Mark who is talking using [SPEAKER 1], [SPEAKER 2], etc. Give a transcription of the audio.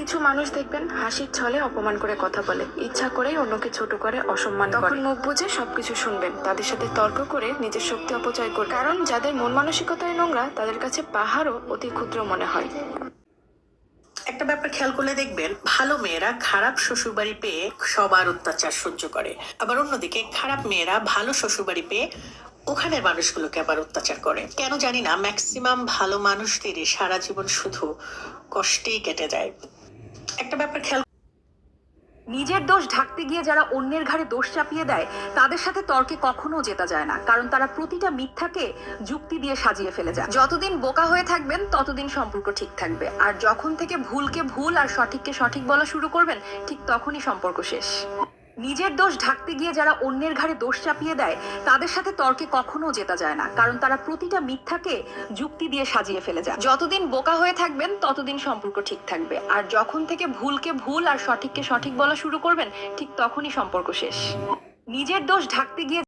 [SPEAKER 1] কিছু মানুষ দেখবেন হাসির ছলে অপমান করে কথা বলে, ইচ্ছা করেই অন্যকে ছোট করে অসম্মান করে। তখন মুখ বুজে সবকিছু শুনবেন, তাদের সাথে তর্ক করে নিজের শক্তি অপচয় করে। কারণ যাদের মন মানসিকতায় নোংরা তাদের কাছে পাহাড়ও অতি ক্ষুদ্র মনে হয়।
[SPEAKER 2] একটা ব্যাপার খেয়াল করলে দেখবেন, ভালো মেয়েরা খারাপ শ্বশুরবাড়ি পেয়ে সবার অত্যাচার সহ্য করে, আবার অন্যদিকে খারাপ মেয়েরা ভালো শ্বশুরবাড়ি পেয়ে ওখানের মানুষগুলোকে আবার অত্যাচার করে। কেন জানি না, ম্যাক্সিমাম ভালো মানুষদেরই সারা জীবন শুধু কষ্টেই কেটে যায়। একটা ব্যাপার খেয়াল
[SPEAKER 3] নিজের দোষ ঢাকতে গিয়ে যারা অন্যের ঘাড়ে দোষ চাপিয়ে দেয় তাদের সাথে তর্কে কখনো জেতা যায় না, কারণ তারা প্রতিটা মিথ্যাকে যুক্তি দিয়ে সাজিয়ে ফেলে যায়। যতদিন বোকা হয়ে থাকবেন ততদিন সম্পর্ক ঠিক থাকবে, আর যখন থেকে ভুলকে ভুল আর সঠিককে সঠিক বলা শুরু করবেন ঠিক তখনই সম্পর্ক শেষ। নিজের দোষ ঢাকতে গিয়ে যারা অন্যের ঘাড়ে দোষ চাপিয়ে দেয় তাদের সাথে তর্কে কখনো জেতা যায় না, কারণ তারা প্রতিটা মিথ্যাকে যুক্তি দিয়ে সাজিয়ে ফেলে যায়। যতদিন বোকা হয়ে থাকবেন ততদিন সম্পর্ক ঠিক থাকবে, আর যখন থেকে ভুলকে ভুল আর সঠিককে সঠিক বলা শুরু করবেন ঠিক তখনই সম্পর্ক শেষ। নিজের দোষ ঢাকতে গিয়ে